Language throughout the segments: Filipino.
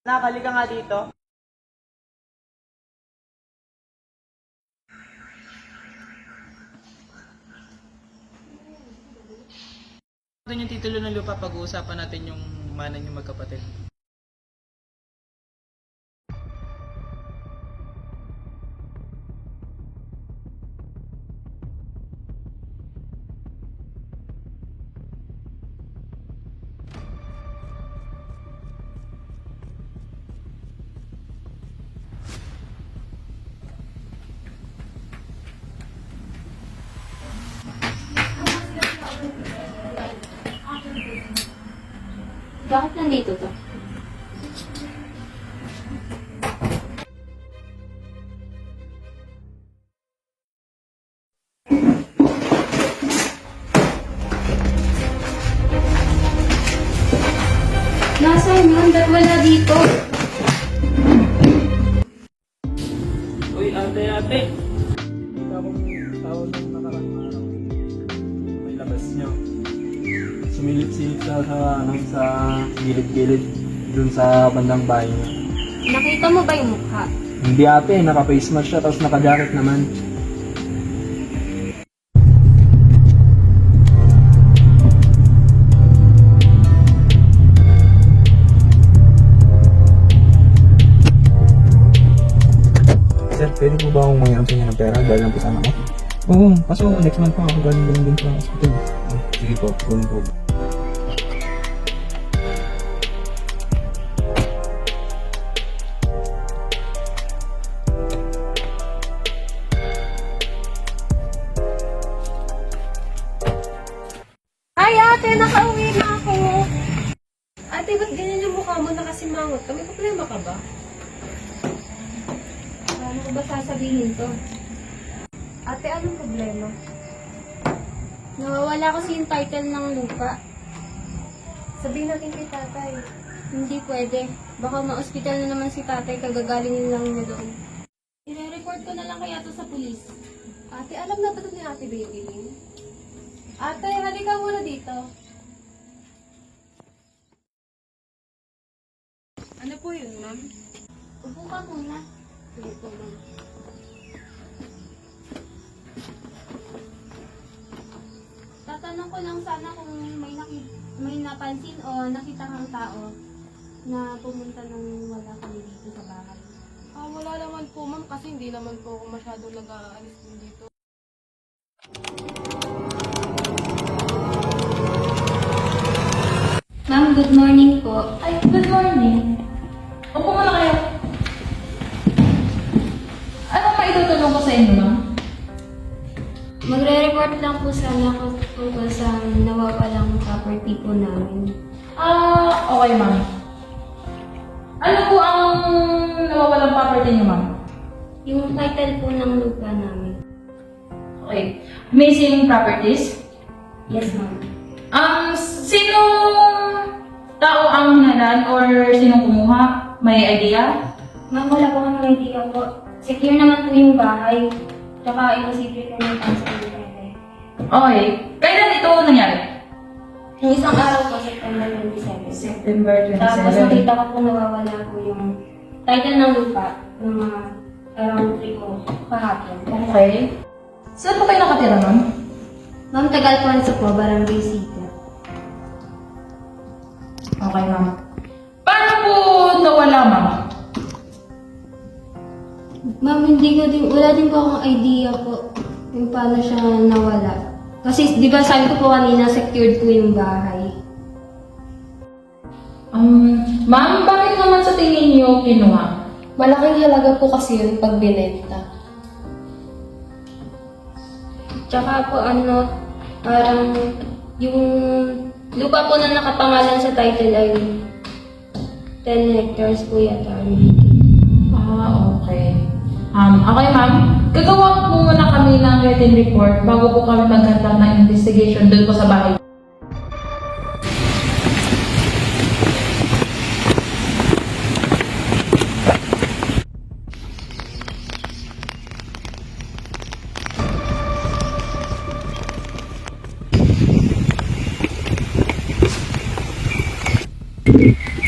Nakali ka nga dito. Ito yung titulo ng lupa, pag-uusapan natin yung mana yung magkapatid. Bakit nandito to? Nasaan yun? Ba't wala dito? Uy, ate. Ikaw akong tao nung nakarang araw. May labas nyo. Sumilip-silip sa gilid-gilid dun sa bandang bahay niya. Nakita mo ba yung mukha? Hindi ate, naka-face mask siya tapos naka-jacket naman. Sir, pwede po ba akong mangyarap sa inyo ng pera dahil lang po sana ako? Oo, kaso next month pa ako galing din sa hospital. Sige po, kunin po. Ay, ate! Nakauwi na ako! Ate, ba't ganyan yung mukha mo? Nakasimangot ka? May problema ka ba? Paano ko ba sasabihin to? Ate, anong problema? Nawawala kasi yung title ng lupa. Sabihin natin kay tatay. Hindi pwede. Baka ma-hospital na naman si tatay, kagagalingin lang niya doon. I-report ko na lang kaya to sa pulis. Ate, alam na ba ito ni Ate Babylin? Ate, halika muna dito. Ano po yun, ma'am? Upo ka muna. Sige po, ma'am. Tatanong ko lang sana kung may napansin o nakita kang tao na pumunta nung wala kami dito sa bahay. Wala naman po ma'am kasi hindi naman po ako masyado nag-aalis din dito. Ma'am, good morning po. Ay, good morning. Upo muna kayo. Anong maitutulong ko sa inyo, ma'am? Magre-report lang po sana ako tungkol sa nawawalang property po namin. Okay, ma'am. Ano po ang nawawalang property niyo, ma'am? Yung title po ng lupa namin. Okay. Missing properties? Yes, ma'am. Sinong tao ang hinalan or sinong kumuha? May idea? Ma'am, wala po kami idea po. Secure naman po yung bahay. Tsaka imposible po yung tansa ng pwede. Okay. Kailan ito nangyari? Yung isang araw po, September 27. September Tapos nakita ko po nawawala po yung title ng lupa ng mga around 3 po kahapon. Okay. Saan po kayo nakatira, ma'am? Ma'am, Tagalpuanso po, Barangay Sita. Okay, ma'am. Paano po nawala, ma'am? Ma'am, wala din po akong idea po kung paano siya nawala. Kasi, di ba sabi ko po kanina, secured po yung bahay. Ma'am, bakit naman sa tingin niyo kinuha? Malaking halaga po kasi yun pag binenta. Tsaka po parang yung lupa po na nakapangalan sa title ay 10 hectares po yata. Okay. Okay, ma'am. Gagawa po muna kami ng written report bago po kami maghanap ng investigation doon po sa bahay.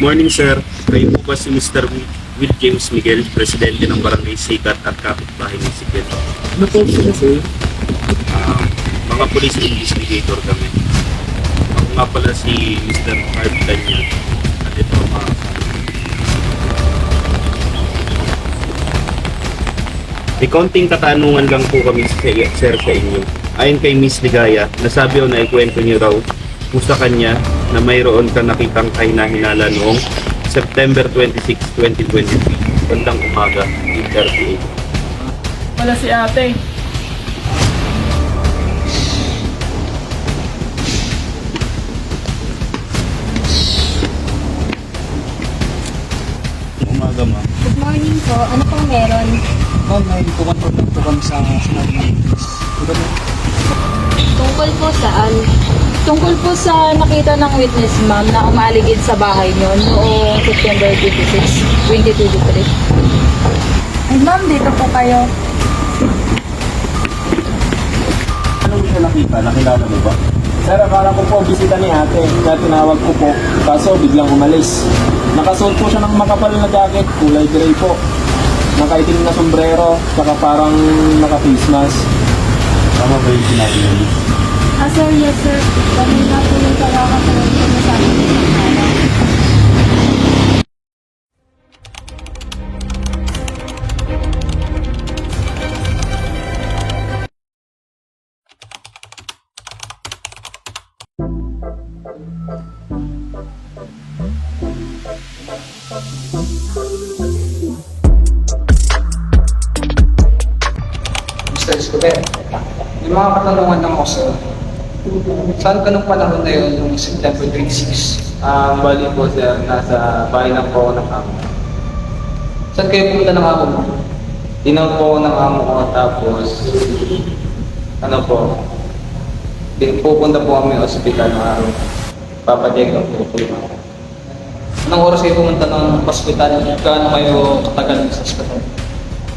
Morning, sir. Kayo po ba si Mr. Will James Miguel, presidente ng Barangay Sikat at kapitbahay ni Sikat? Ano po sila sir? Mga police investigator kami. Ako nga pala si Mr. Harv Daniel. At ito ang mga kasama. May konting katanungan lang po kami sir sa inyo. Ayon kay Miss Ligaya, nasabi o naikwento niyo raw kung sa kanya na mayroon ka nakitang kahinahinala noong September 26, 2023, bandang umaga, 8:38. Wala si ate. Umaga, ma'am. Good morning po. Ano pong meron? Ma'am, may kukontrol lang po kami sa sinabi ng police. Diba mo? Tungkol po saan? Tungkol po sa nakita ng witness, ma'am, na umaligid sa bahay niyo noong September 26, 2023. Ay ma'am, dito po kayo. Anong siya nakita? Nakilala mo ba? Sir, akala ko po bisita ni ate, kaya tinawag ko po, kaso biglang umalis. Nakasuot po siya ng makapal na jacket, kulay gray po. Nakaitim na sombrero, saka parang naka-face mask. Tama ba yung sinabi niyo? Sir, yes sir. Kanina po yung kalakas na nagsasabi ko sa araw. Mr. Escobar, may mga katanungan lang ako sir. Saan ka nung panahon na yun, yung September 26? Bali po sir, nasa bahay lang po ako ng amo. Saan kayo pumunta ng amo mo? Tinawag po ako ng amo ko, tapos ano po, pupunta po kami sa ospital ng araw. Papacheck up po po. Anong oras kayo pumunta ng hospital? Gaano kayo katagal sa hospital?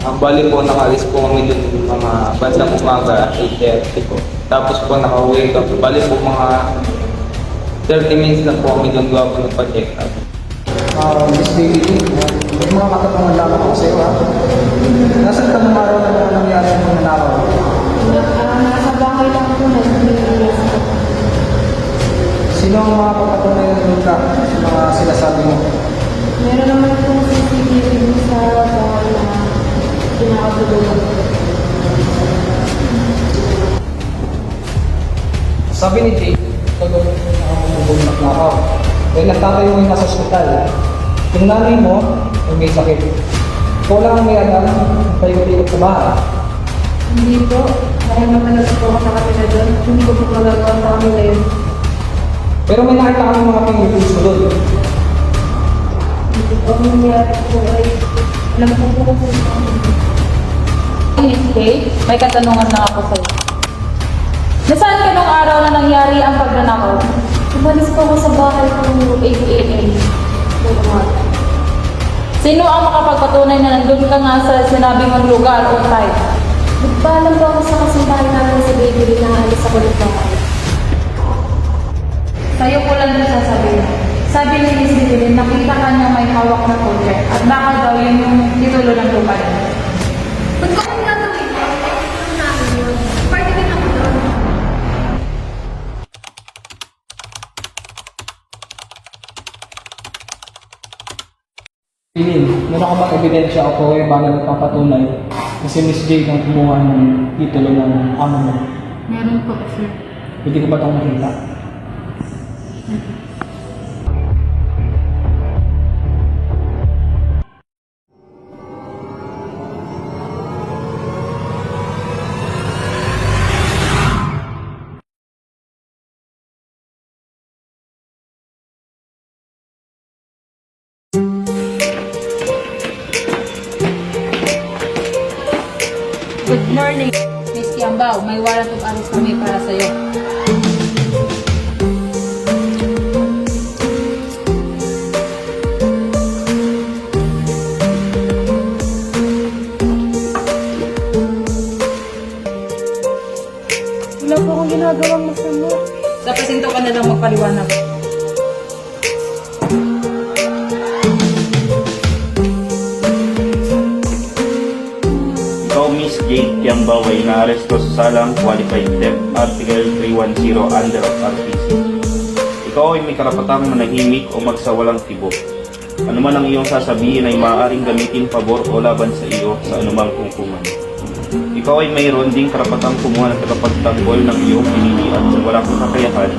Bali po, nakalis po kami dun mga bansang umaga, 8:30 po. Tapos po nakauwi kami. Bali po mga 30 minutes lang po kami dun gawa po nagpa-check up. Miss David, may mga katanungan lang ako sa iyo ha. Nasaan ka nung araw na nangyari ang mananakaw? Nasa bahay lang po nag-release ko. Sino ang mga kapatunayan doon ka sa mga sinasabi mo? Meron naman po CCTV sa bahay na kinakatulungan ko. Sabi ni Jake, pagawin mo na ako bubulmak na ako. Dahil nagtatayo mo yung nasa ospital. Yung nanay mo, ay may sakit. Ikaw lang ang may alam, paikot-ikot sa bahay. Hindi po. Dahil matalag po ako sa kapila doon. Hindi ko po magagawa sa kanila yun. Pero may nakita kami mga pingulis mo doon. Hindi po ang nangyari po ay alam ko po kung Miss Kay, may katanungan na ako sa'yo. Nasaan ka nung araw na nangyari ang pagnanakaw? Umalis po ako sa bahay kung 8 a.m. Sino ang makapagpatunay na nandun ka nga sa sinabi mong lugar o time? Nagpaalam po ako sa kasambahay namin sa baby rin na alis ako ng bahay. Sa'yo ko lang din sasabihin. Sabi ni Miss Lilin, nakita ka niya may hawak na project at baka daw yun yung titulo ng lupa niya. Ba't ko kung gagawin ko? Ay, namin yun. Party din ako doon. Pilin, meron ka bang ebidensya o pruweba na nagpapatunay na si Miss Jade ang kumuha ng titulo ng amo mo? Meron po, sir. Hindi ko ba itong nakita? Good morning. Miss Kiambao, may warrant of arrest kami para sa'yo. Wala po akong ginagawang masama. Sa pasinto ka na lang magpaliwanag. ay inaaresto sa salang Qualified Theft Article 310 under of RPC. Ikaw ay may karapatang manahimik o magsawalang tibok. Ano man ang iyong sasabihin ay maaaring gamitin pabor o laban sa iyo sa anumang hukuman. Ikaw ay mayroon ding karapatang kumuha ng tagapagtanggol ng iyong pinili at kung wala kang kakayahan,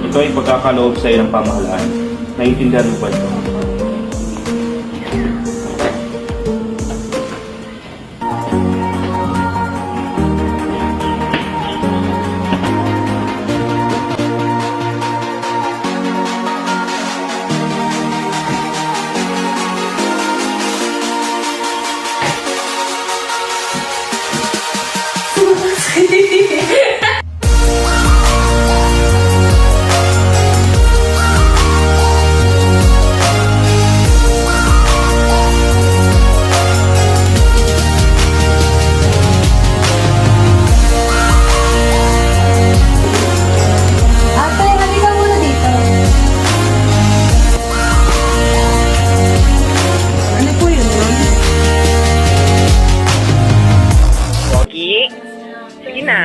ito ay pagkakaloob sa iyo ng pamahalaan. Naiintindihan mo ba ito? Ate, halika muna dito. Ano po yun, ma'am? Pogi? Sige na.